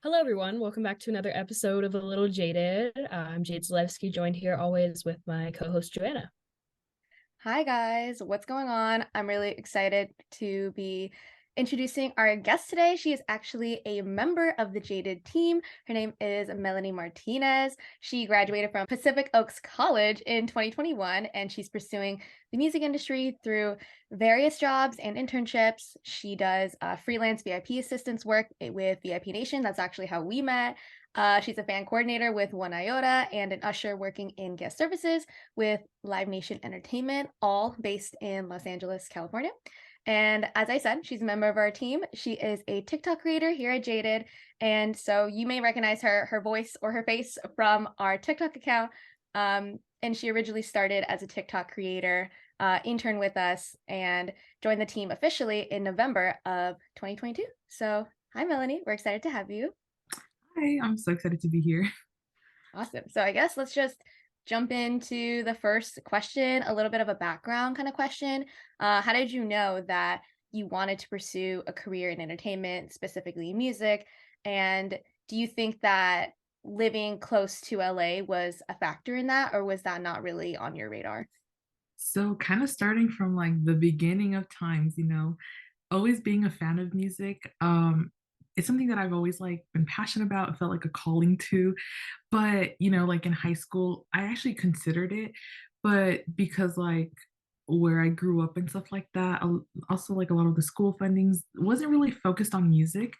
Hello, everyone. Welcome back to another episode of A Little Jaded. I'm Jade Zalewski, joined here always with my co-host Joanna. Hi guys, what's going on? I'm really excited to be introducing our guest today. She is actually a member of the Jaded team. Her name is Melanie Martinez. She graduated from Pacific Oaks College in 2021 and she's pursuing the music industry through various jobs and internships. She does freelance VIP assistance work with VIP Nation. That's actually how we met. She's a fan coordinator with One Iota and an usher working in guest services with Live Nation Entertainment, all based in Los Angeles, California. And as I said, she's a member of our team. She is a TikTok creator here at Jaded. And so you may recognize her voice or her face from our TikTok account. And she originally started as a TikTok creator, intern with us, and joined the team officially in November of 2022. So hi, Melanie. We're excited to have you. Hi, I'm so excited to be here. Awesome. So I guess let's just jump into the first question, a little bit of a background kind of question. How did you know that you wanted to pursue a career in entertainment, specifically music? And do you think that living close to LA was a factor in that, or was that not really on your radar? So, kind of starting from like the beginning of times, always being a fan of music. It's something that I've always like been passionate about, felt like a calling to. But, like in high school, I actually considered it, but because like where I grew up and stuff like that, also like a lot of the school fundings wasn't really focused on music.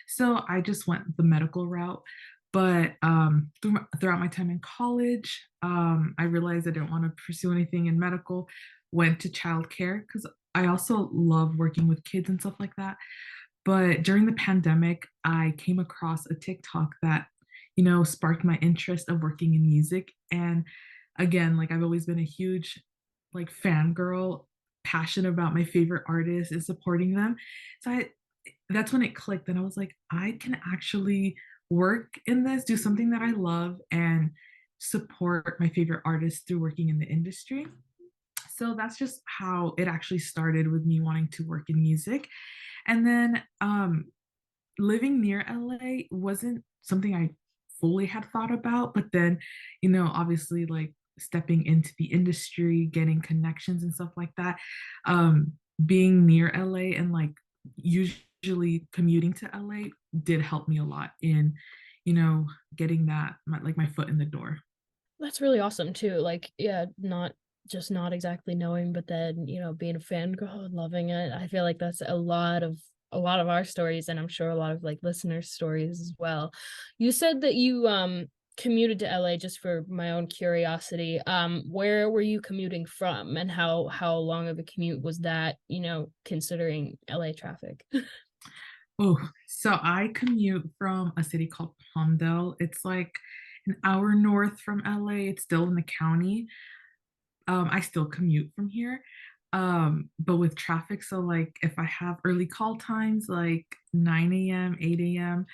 So I just went the medical route. But throughout my time in college, I realized I didn't want to pursue anything in medical, went to childcare because I also love working with kids and stuff like that. But during the pandemic, I came across a TikTok that, sparked my interest of working in music. And again, like I've always been a huge like fangirl, passionate about my favorite artists and supporting them. So that's when it clicked. And I was like, I can actually work in this, do something that I love, and support my favorite artists through working in the industry. So that's just how it actually started with me wanting to work in music. And then living near LA wasn't something I fully had thought about, but then, obviously like stepping into the industry, getting connections and stuff like that, being near LA and like usually commuting to LA did help me a lot in, getting that like my foot in the door. That's really awesome too. Like, yeah, not exactly knowing, but then, being a fangirl and loving it. I feel like that's a lot of our stories, and I'm sure a lot of like listeners' stories as well. You said that you commuted to LA. Just for my own curiosity. Where were you commuting from, and how long of a commute was that, considering LA traffic? Oh, so I commute from a city called Palmdale. It's like an hour north from LA. It's still in the county. I still commute from here. But with traffic, so like if I have early call times like 9 a.m., 8 a.m.,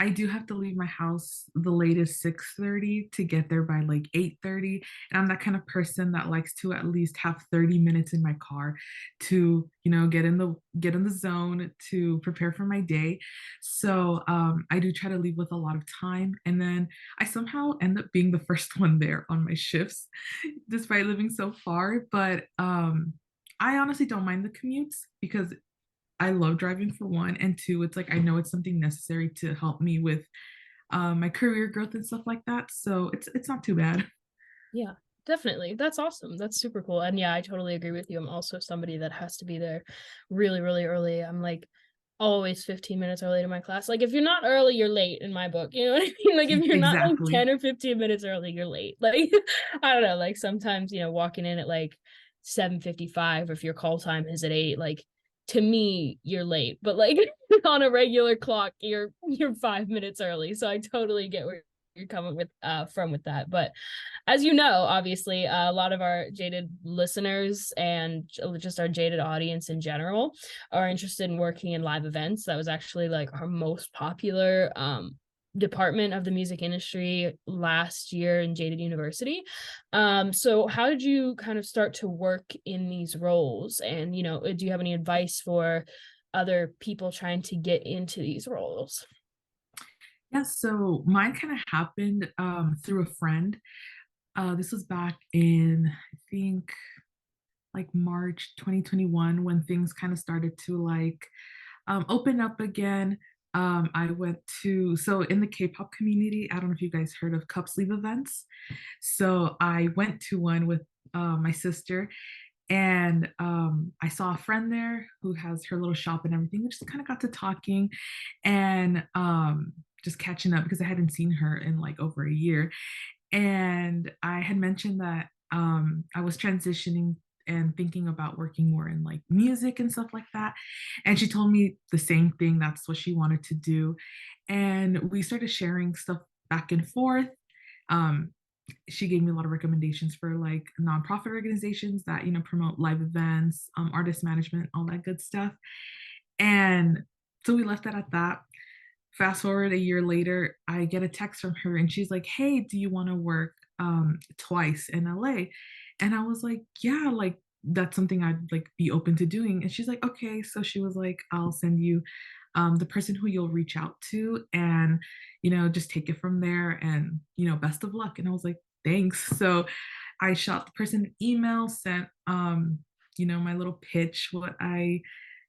I do have to leave my house the latest 6:30 to get there by like 8:30. And I'm that kind of person that likes to at least have 30 minutes in my car to, get in the zone to prepare for my day. So I do try to leave with a lot of time. And then I somehow end up being the first one there on my shifts despite living so far. But I honestly don't mind the commutes because I love driving for one, and two, it's like I know it's something necessary to help me with my career growth and stuff like that. So it's not too bad. Yeah, definitely. That's awesome. That's super cool. And yeah, I totally agree with you. I'm also somebody that has to be there really, really early. I'm like always 15 minutes early to my class. Like if you're not early, you're late in my book. You know what I mean? Like if you're not like Exactly. 10 or 15 minutes early, you're late. Like I don't know, like sometimes, walking in at like 7:55 if your call time is at 8, like to me, you're late. But like on a regular clock, you're 5 minutes early. So I totally get where you're coming with from with that. But as you know, obviously, a lot of our Jaded listeners and just our Jaded audience in general are interested in working in live events. That was actually like our most popular department of the music industry last year in Jaded University. So how did you kind of start to work in these roles? And, do you have any advice for other people trying to get into these roles? Yeah, so mine kind of happened through a friend. This was back in, I think, like March 2021 when things kind of started to like open up again. I went to, so in the K-pop community, I don't know if you guys heard of cup sleeve events. So I went to one with my sister, and I saw a friend there who has her little shop and everything. We just kind of got to talking and just catching up because I hadn't seen her in like over a year. And I had mentioned that I was transitioning and thinking about working more in like music and stuff like that. And she told me the same thing. That's what she wanted to do. And we started sharing stuff back and forth. Um, she gave me a lot of recommendations for like nonprofit organizations that, you know, promote live events, artist management, all that good stuff. And so we left that at that. Fast forward a year later, I get a text from her and she's like, "Hey, do you want to work twice in LA?" And I was like, "Yeah, like that's something I'd like be open to doing." And she's like, "Okay." So she was like, "I'll send you the person who you'll reach out to, and you know, just take it from there, and you know, best of luck." And I was like, "Thanks." So I shot the person an email, sent you know, my little pitch, what I,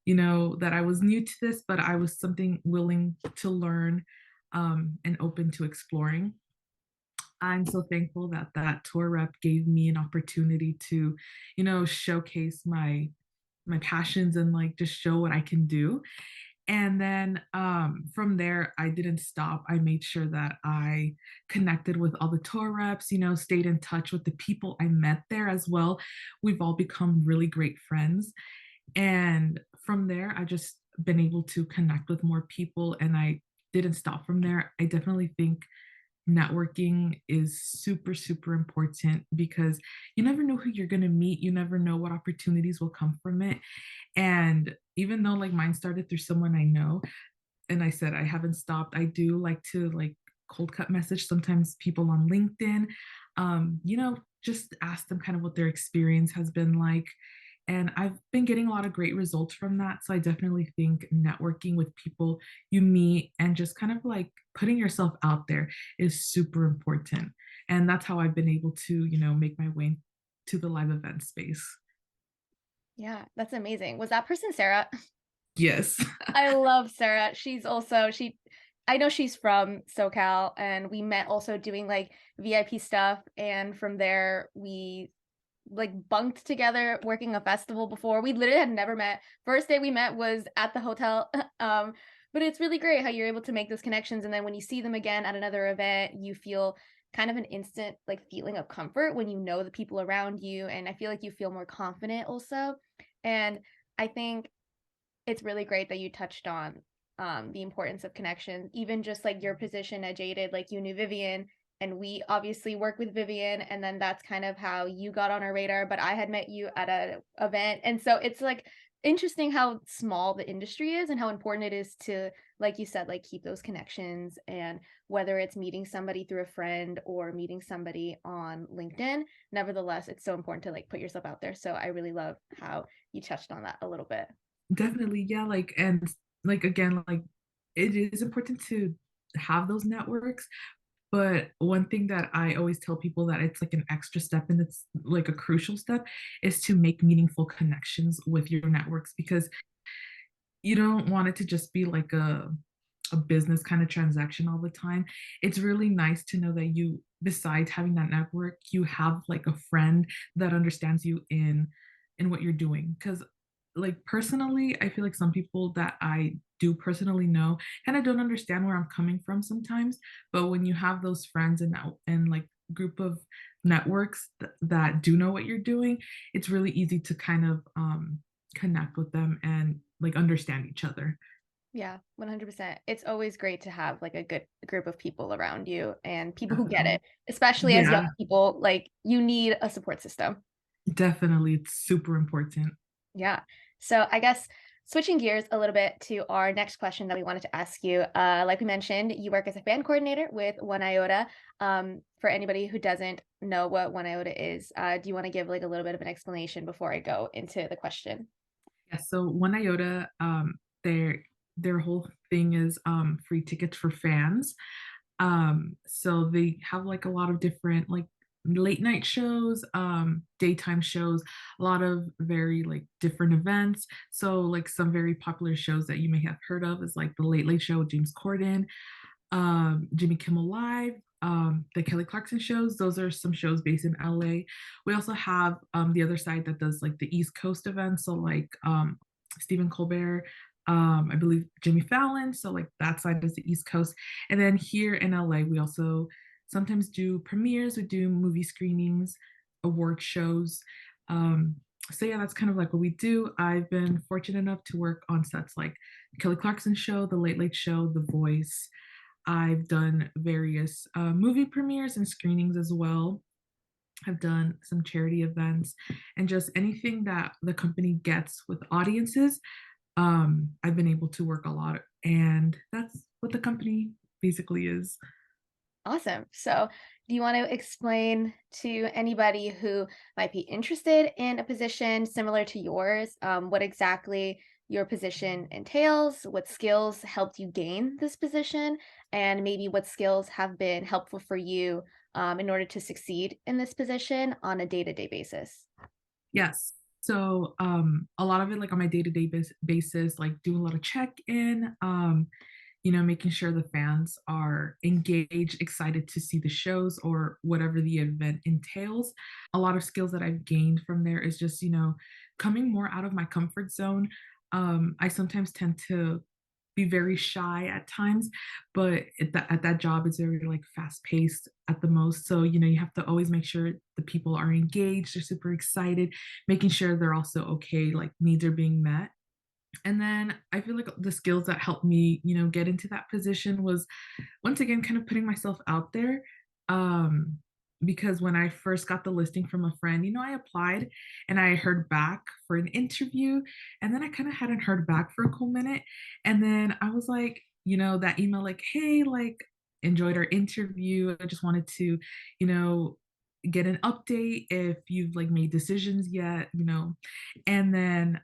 you know, that I was new to this, but I was something willing to learn and open to exploring. I'm so thankful that that tour rep gave me an opportunity to, you know, showcase my passions and like just show what I can do. And then from there, I didn't stop. I made sure that I connected with all the tour reps, you know, stayed in touch with the people I met there as well. We've all become really great friends. And from there, I just been able to connect with more people, and I didn't stop from there. I definitely think networking is super, super important because you never know who you're going to meet. You never know what opportunities will come from it. And even though like mine started through someone I know, and I said I haven't stopped, I do like to like cold cut message sometimes people on LinkedIn, you know, just ask them kind of what their experience has been like. And I've been getting a lot of great results from that. So I definitely think networking with people you meet and just kind of like putting yourself out there is super important. And that's how I've been able to, you know, make my way to the live event space. Yeah, that's amazing. Was that person Sarah? Yes. I love Sarah. She's also she I know she's from SoCal, and we met also doing like VIP stuff, and from there we like bunked together working a festival before. We literally had never met. First day we met was at the hotel. But it's really great how you're able to make those connections, and then when you see them again at another event, you feel kind of an instant like feeling of comfort when you know the people around you, and I feel like you feel more confident also. And I think it's really great that you touched on the importance of connection, even just like your position at Jaded, like you knew Vivian, and we obviously work with Vivian, and then that's kind of how you got on our radar. But I had met you at an event, and so it's like interesting how small the industry is and how important it is to, like you said, like keep those connections. And whether it's meeting somebody through a friend or meeting somebody on LinkedIn, nevertheless, it's so important to like put yourself out there. So I really love how you touched on that a little bit. Definitely, yeah, like and like again, like it is important to have those networks, but one thing that I always tell people that it's like an extra step and it's like a crucial step is to make meaningful connections with your networks because you don't want it to just be like a business kind of transaction all the time. It's really nice to know that you, besides having that network, you have like a friend that understands you in what you're doing. Because like personally, I feel like some people that I do personally know kind of don't understand where I'm coming from sometimes. But when you have those friends and like group of networks that do know what you're doing, it's really easy to kind of connect with them and like understand each other. Yeah, 100%. It's always great to have like a good group of people around you and people who get Definitely. it, especially as young Yeah, people, like you need a support system. definitely. It's super important. Yeah. So I guess switching gears a little bit to our next question that we wanted to ask you. Like we mentioned, you work as a band coordinator with One Iota. For anybody who doesn't know what One Iota is, do you want to give like a little bit of an explanation before I go into the question? Yeah, so One Iota, they're their whole thing is free tickets for fans. So they have like a lot of different like late night shows, daytime shows, a lot of very like different events. So like some very popular shows that you may have heard of is like the Late Late Show with James Corden, Jimmy Kimmel Live, the Kelly Clarkson shows. Those are some shows based in LA. We also have the other side that does like the East Coast events. So like Stephen Colbert, I believe Jimmy Fallon. So like that side is the East Coast. And then here in LA, we also sometimes do premieres, we do movie screenings, award shows. Um, so yeah, that's kind of like what we do. I've been fortunate enough to work on sets like Kelly Clarkson show, The Late Late Show, The Voice. I've done various movie premieres and screenings as well. I've done some charity events and just anything that the company gets with audiences. I've been able to work a lot, and that's what the company basically is. Awesome. So, do you want to explain to anybody who might be interested in a position similar to yours, what exactly your position entails, what skills helped you gain this position, and maybe what skills have been helpful for you in order to succeed in this position on a day-to-day basis? Yes. So a lot of it, like on my day-to-day basis, like do a lot of check-in, making sure the fans are engaged, excited to see the shows or whatever the event entails. A lot of skills that I've gained from there is just, coming more out of my comfort zone. I sometimes tend to be very shy at times, but at that job, it's very like fast paced at the most. So, you have to always make sure the people are engaged, they're super excited, making sure they're also okay, like needs are being met. And then I feel like the skills that helped me, get into that position was once again kind of putting myself out there. Um, because when I first got the listing from a friend, I applied and I heard back for an interview. And then I kind of hadn't heard back for a cool minute. And then I was like, that email, like, hey, like, enjoyed our interview. I just wanted to, you know, get an update if you've like made decisions yet. And then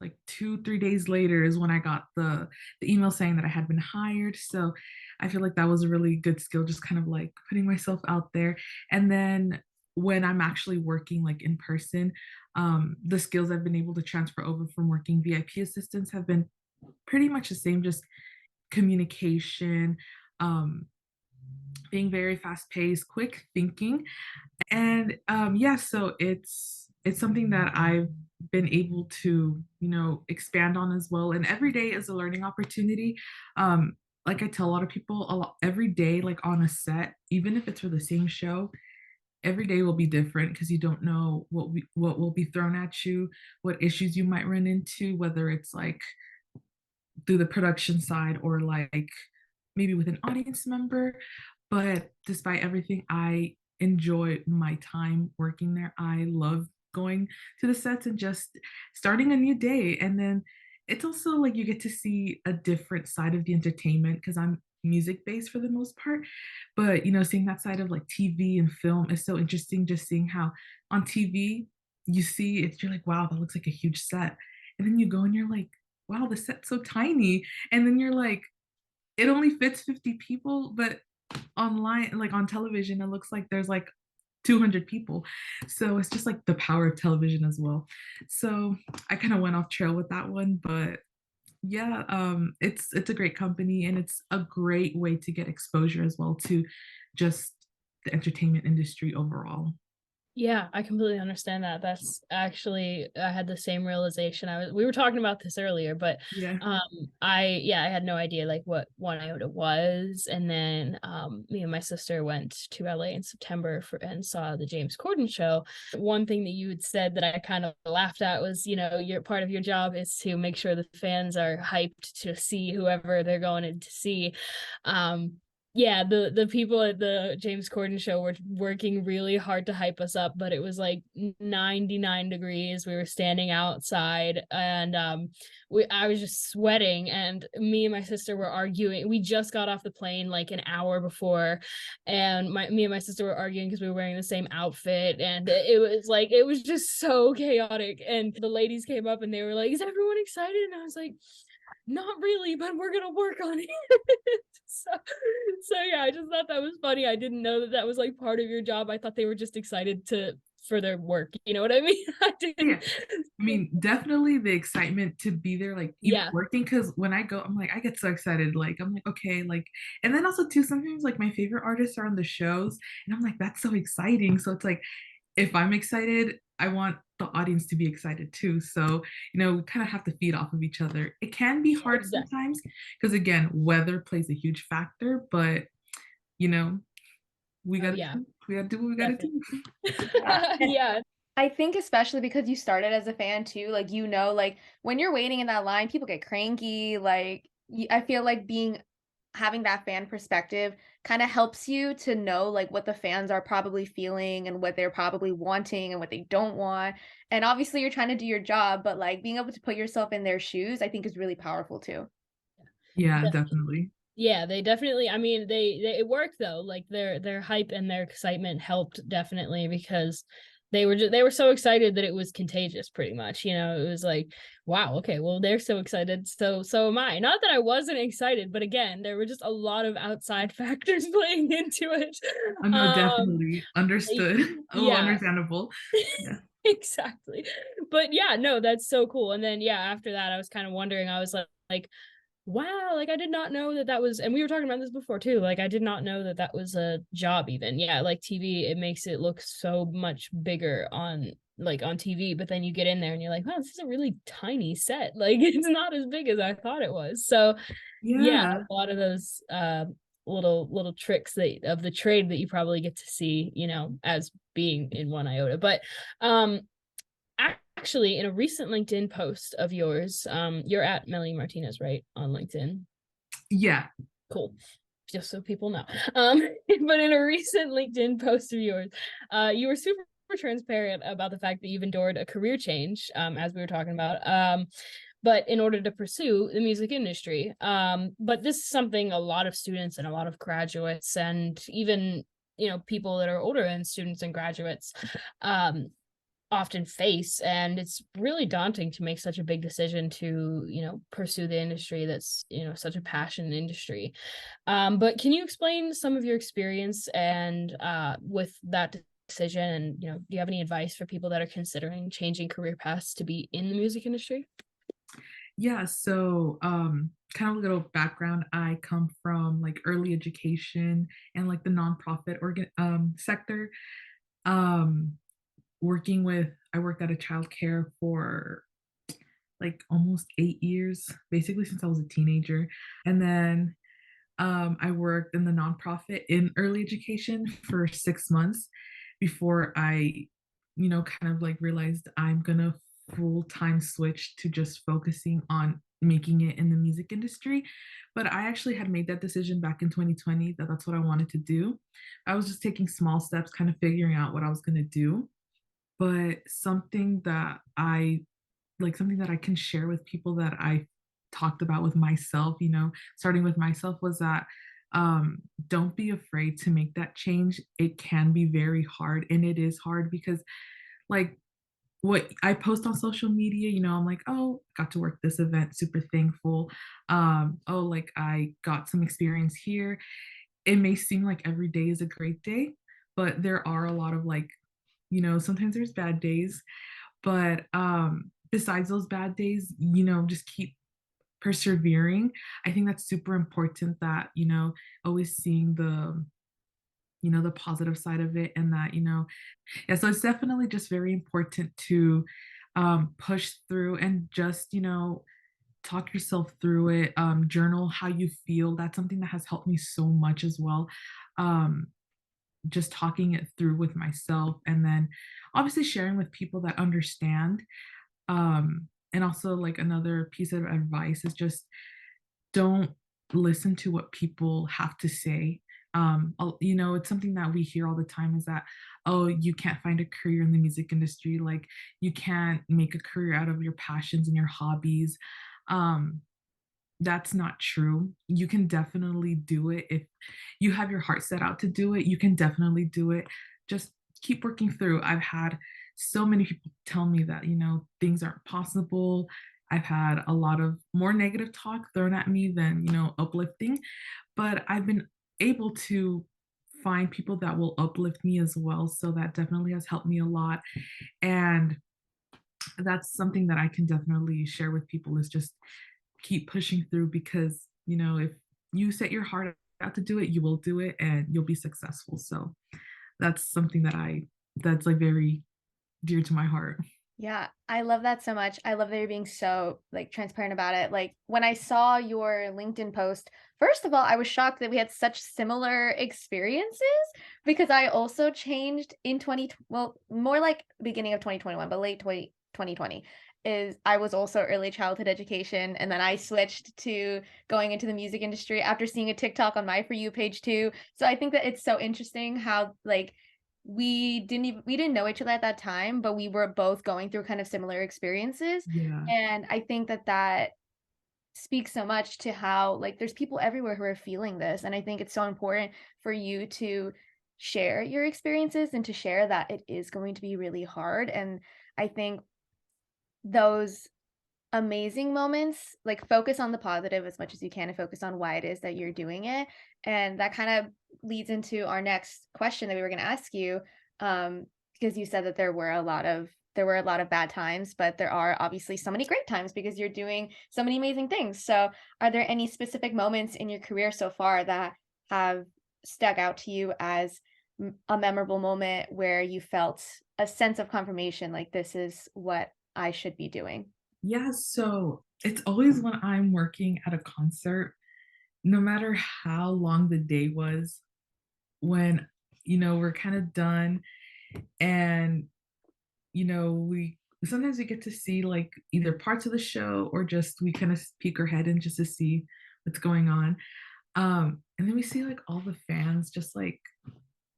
like 2 3 days later is when I got the email saying that I had been hired. So I feel like that was a really good skill, just kind of like putting myself out there. And then when I'm actually working like in person, the skills I've been able to transfer over from working VIP assistants have been pretty much the same, just communication, um, being very fast paced, quick thinking, and yeah, so it's something that I've been able to expand on as well, and every day is a learning opportunity. Like I tell a lot of people, every day like on a set, even if it's for the same show, every day will be different because you don't know what will be thrown at you, what issues you might run into, whether it's like through the production side or like maybe with an audience member. But despite everything, I enjoy my time working there. I love going to the sets and just starting a new day. And then it's also like you get to see a different side of the entertainment because I'm music based for the most part. But seeing that side of like TV and film is so interesting. Just seeing how on TV you see it, you're like, wow, that looks like a huge set. And then you go and you're like, wow, the set's so tiny. And then you're like, it only fits 50 people, but online, like on television, it looks like there's like 200 people. So it's just like the power of television as well. So I kind of went off trail with that one, but yeah, it's a great company and it's a great way to get exposure as well to just the entertainment industry overall. Yeah, I completely understand that. That's actually I had the same realization. We were talking about this earlier, but Yeah. um I had no idea like what one iota was. And then me and my sister went to LA in September and saw the James Corden show. One thing that you had said that I kind of laughed at was, your part of your job is to make sure the fans are hyped to see whoever they're going in to see. Um yeah, the people at the James Corden show were working really hard to hype us up, but it was like 99 degrees. We were standing outside and I was just sweating, and me and my sister were arguing. We just got off the plane like an hour before, and me and my sister were arguing because we were wearing the same outfit, and it was just so chaotic. And the ladies came up and they were like, "Is everyone excited?" And I was like, not really, but we're gonna work on it. so, so yeah, I just thought that was funny. I didn't know that that was like part of your job. I thought they were just excited to for their work. You know what I mean? I Yeah. didn't. I mean, definitely the excitement to be there, like even Yeah, working, because when I go, I'm like, I get so excited. Like, I'm like, okay, like, and then also too, sometimes like my favorite artists are on the shows, and I'm like, that's so exciting. So it's like, if I'm excited, I want the audience to be excited too. So, we kind of have to feed off of each other. It can be hard exactly. sometimes because again, weather plays a huge factor, but you know, we Oh gotta yeah, we gotta do what we gotta definitely. do. Yeah. And Yeah, I think especially because you started as a fan too, like like when you're waiting in that line, people get cranky. Like I feel like being having that fan perspective kind of helps you to know like what the fans are probably feeling and what they're probably wanting and what they don't want. And obviously you're trying to do your job, but like being able to put yourself in their shoes, I think is really powerful too. Yeah, definitely. yeah, they definitely. I mean, they it worked though. Like their hype and their excitement helped definitely because they were so excited that it was contagious. Pretty much, it was like, wow, okay, well they're so excited, so am I. Not that I wasn't excited, but again, there were just a lot of outside factors playing into it. Oh no, Um, definitely understood. Oh, yeah, understandable. Yeah. exactly. But yeah, no, that's so cool. And then yeah, after that, I was kind of wondering. I was like wow, like I did not know that that was, and we were talking about this before too. Like I did not know that that was a job even. Yeah, like TV, it makes it look so much bigger on TV, but then you get in there and you're like, wow, this is a really tiny set. Like it's not as big as I thought it was. So yeah, Yeah. a lot of those little tricks that of the trade that you probably get to see, as being in one iota. But um actually, in a recent LinkedIn post of yours, you're at Melanie Martinez, right? On LinkedIn. Yeah. Cool. Just so people know. But in a recent LinkedIn post of yours, you were super transparent about the fact that you've endured a career change, as we were talking about. But in order to pursue the music industry. But this is something a lot of students and a lot of graduates and even people that are older than students and graduates often face, and it's really daunting to make such a big decision to pursue the industry that's such a passion industry. But can you explain some of your experience and with that decision, and do you have any advice for people that are considering changing career paths to be in the music industry? Yeah. So, kind of a little background. I come from like early education and like the nonprofit sector. Um, I worked at a childcare for like almost 8 years, basically since I was a teenager. And then I worked in the nonprofit in early education for 6 months before I, kind of like realized I'm gonna full time switch to just focusing on making it in the music industry. But I actually had made that decision back in 2020 that that's what I wanted to do. I was just taking small steps, kind of figuring out what I was gonna do. But something that I can share with people that I talked about with myself, starting with myself, was that don't be afraid to make that change. It can be very hard, and it is hard because, like, what I post on social media, I'm like, oh, got to work this event, super thankful. Oh, like I got some experience here. It may seem like every day is a great day, but there are a lot of like, sometimes there's bad days, but besides those bad days, just keep persevering. I think that's super important, that always seeing the positive side of it, and that yeah, so it's definitely just very important to push through and just talk yourself through it. Journal how you feel. That's something that has helped me so much as well. um just talking it through with myself, and then obviously sharing with people that understand. And also, like, another piece of advice is just don't listen to what people have to say. It's something that we hear all the time, is that, oh, you can't find a career in the music industry, like you can't make a career out of your passions and your hobbies. um that's not true. You can definitely do it if you have your heart set out to do it. You can definitely do it. Just keep working through. I've had so many people tell me that things aren't possible. I've had a lot of more negative talk thrown at me than, uplifting, but I've been able to find people that will uplift me as well. So that definitely has helped me a lot. And that's something that I can definitely share with people is just keep pushing through because, if you set your heart out to do it, you will do it and you'll be successful. So that's something that's like very dear to my heart. Yeah, I love that so much. I love that you're being so like transparent about it. Like when I saw your LinkedIn post, first of all, I was shocked that we had such similar experiences because I also changed in 20, well, more like beginning of 2021, but late 2020 is I was also early childhood education and then I switched to going into the music industry after seeing a TikTok on my For You page too. So I think that it's so interesting how like we didn't know each other at that time, but we were both going through kind of similar experiences. Yeah. And I think that that speaks so much to how like there's people everywhere who are feeling this. And I think it's so important for you to share your experiences and to share that it is going to be really hard. And I think those amazing moments, like focus on the positive as much as you can and focus on why it is that you're doing it. And that kind of leads into our next question that we were going to ask you, because you said that there were a lot of bad times, but there are obviously so many great times because you're doing so many amazing things. So are there any specific moments in your career so far that have stuck out to you as a memorable moment where you felt a sense of confirmation, like this is what I should be doing? Yeah. So it's always when I'm working at a concert, no matter how long the day was, when, we're kind of done and, we sometimes we get to see like either parts of the show or just we kind of peek our head in just to see what's going on. And then we see like all the fans just like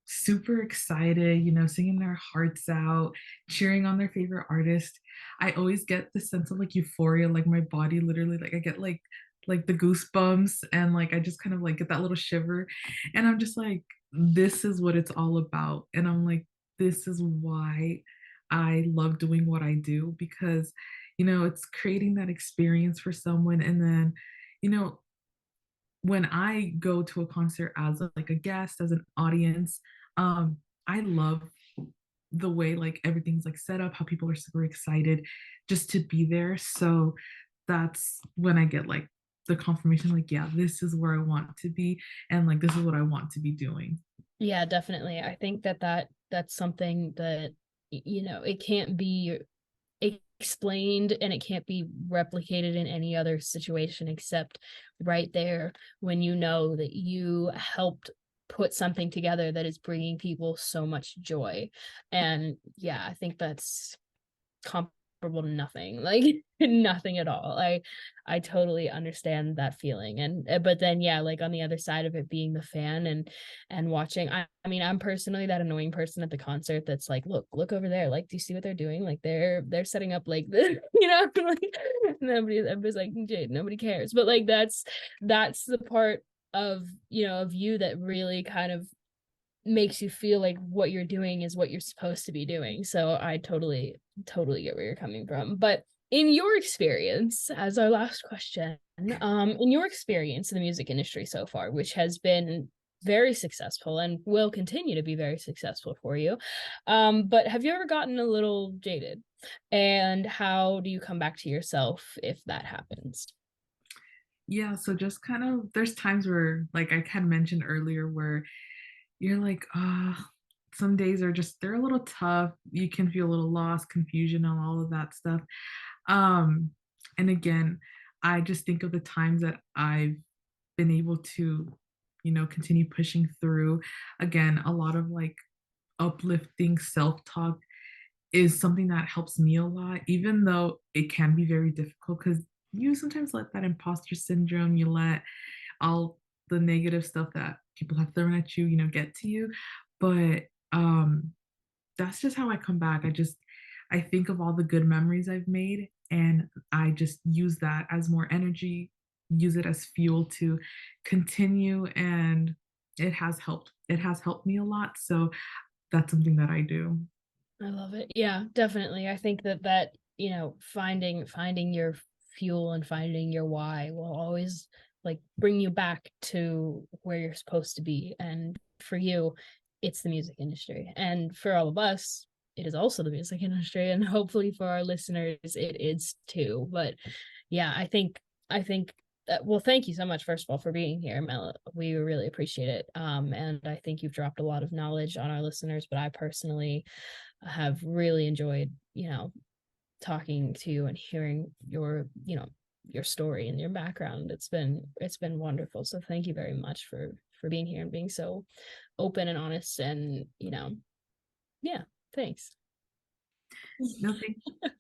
super excited, singing their hearts out, cheering on their favorite artist. I always get the sense of like euphoria, like my body literally, like I get like the goosebumps and like I just kind of like get that little shiver. And I'm just like, this is what it's all about. And I'm like, this is why I love doing what I do because, it's creating that experience for someone. And then, you know, when I go to a concert as like a guest, as an audience, I love the way like everything's like set up, how people are super excited just to be there. So that's when I get like the confirmation, like, yeah, this is where I want to be, and like this is what I want to be doing. Yeah, definitely. I think that's something that it can't be explained and it can't be replicated in any other situation except right there when you know that you helped put something together that is bringing people so much joy. And yeah, I think that's comparable to nothing, like nothing at all. I totally understand that feeling. And but then yeah, like on the other side of it, being the fan and watching, I mean, I'm personally that annoying person at the concert that's like, look over there, like do you see what they're doing, like they're setting up like this, like everybody's like, Jade, nobody cares, but like that's the part of of you that really kind of makes you feel like what you're doing is what you're supposed to be doing. So I totally get where you're coming from. But in your experience, as our last question, in your experience in the music industry so far, which has been very successful and will continue to be very successful for you, but have you ever gotten a little jaded? And how do you come back to yourself if that happens? Yeah, so just kind of there's times where like I kind of mentioned earlier where you're like, some days are just they're a little tough. You can feel a little lost, confusion, and all of that stuff. Um, and again, I just think of the times that I've been able to, continue pushing through. Again, a lot of like uplifting self-talk is something that helps me a lot, even though it can be very difficult because you sometimes let that imposter syndrome, you let all the negative stuff that people have thrown at you, get to you. But that's just how I come back. I think of all the good memories I've made and I just use that as more energy, use it as fuel to continue, and it has helped. It has helped me a lot. So that's something that I do. I love it. Yeah, definitely. I think that finding your fuel and finding your why will always like bring you back to where you're supposed to be. And for you, it's the music industry. And for all of us, it is also the music industry. And hopefully for our listeners, it is too. But yeah, I think well, thank you so much, first of all, for being here, Mel. We really appreciate it. And I think you've dropped a lot of knowledge on our listeners, but I personally have really enjoyed, talking to you and hearing your story and your background. It's been wonderful. So thank you very much for being here and being so open and honest and yeah, thanks. No,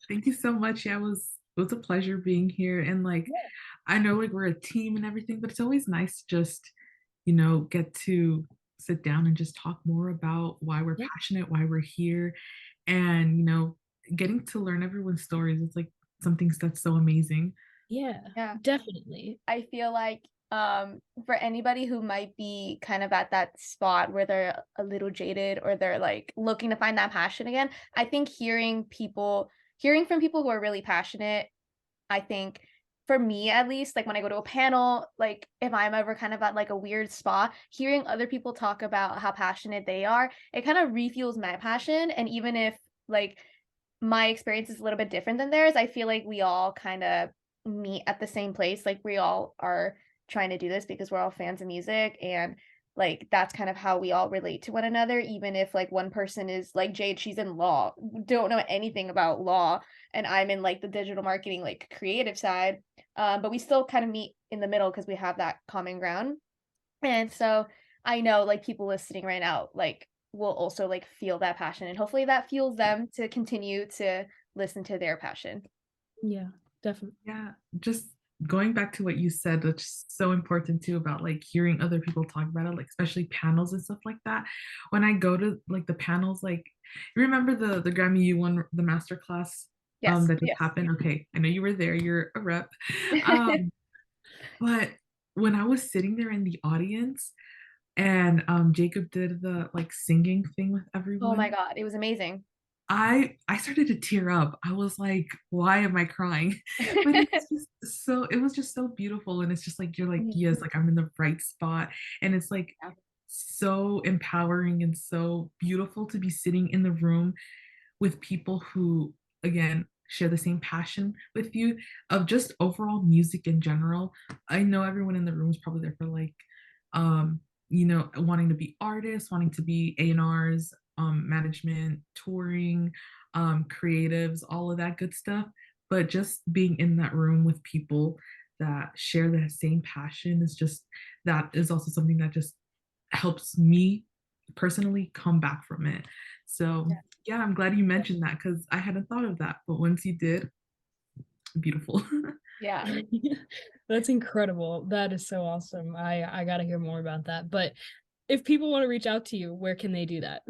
thank you so much. Yeah, it was a pleasure being here. And like Yeah. I know like we're a team and everything, but it's always nice to just, get to sit down and just talk more about why we're Yeah. passionate, why we're here, and getting to learn everyone's stories. It's like something that's so amazing. Yeah, Yeah. definitely. I feel like for anybody who might be kind of at that spot where they're a little jaded or they're like looking to find that passion again, I think hearing from people who are really passionate, I think for me at least, like when I go to a panel, like if I'm ever kind of at like a weird spot, hearing other people talk about how passionate they are, it kind of refuels my passion. And even if like my experience is a little bit different than theirs, I feel like we all kind of meet at the same place. Like we all are trying to do this because we're all fans of music, and like that's kind of how we all relate to one another, even if like one person is like Jade, she's in law, don't know anything about law, and I'm in like the digital marketing, like creative side. But we still kind of meet in the middle because we have that common ground. And so I know like people listening right now, like will also like feel that passion, and hopefully that fuels them to continue to listen to their passion. Yeah, definitely. Yeah, just going back to what you said, that's so important too about like hearing other people talk about it, like especially panels and stuff like that. When I go to like the panels, like you remember the Grammy you won the master class Yes. that just Yes. happened. Okay, I know you were there, you're a rep. Um, but when I was sitting there in the audience and Jacob did the like singing thing with Oh my everyone, God, it was amazing. I started to tear up. I was like, why am I crying? But it was just so beautiful. And it's just like you're like, yes, like I'm in the right spot. And it's like Yeah. so empowering and so beautiful to be sitting in the room with people who, again, share the same passion with you of just overall music in general. I know everyone in the room is probably there for like, um, wanting to be artists, wanting to be A&Rs, management, touring, creatives, all of that good stuff. But just being in that room with people that share the same passion is just, that is also something that just helps me personally come back from it. So yeah, I'm glad you mentioned that because I hadn't thought of that. But once you did, beautiful. Yeah. That's incredible. That is so awesome. I got to hear more about that. But if people want to reach out to you, where can they do that?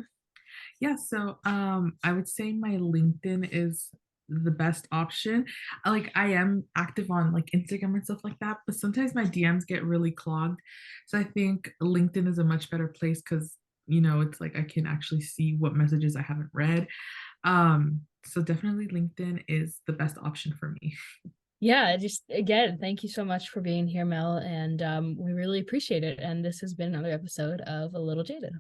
Yeah, so I would say my LinkedIn is the best option. I am active on like Instagram and stuff like that, but sometimes my DMs get really clogged. So I think LinkedIn is a much better place because it's like I can actually see what messages I haven't read. So definitely LinkedIn is the best option for me. Yeah, just again, thank you so much for being here, Mel, and we really appreciate it. And this has been another episode of A Little Jaded.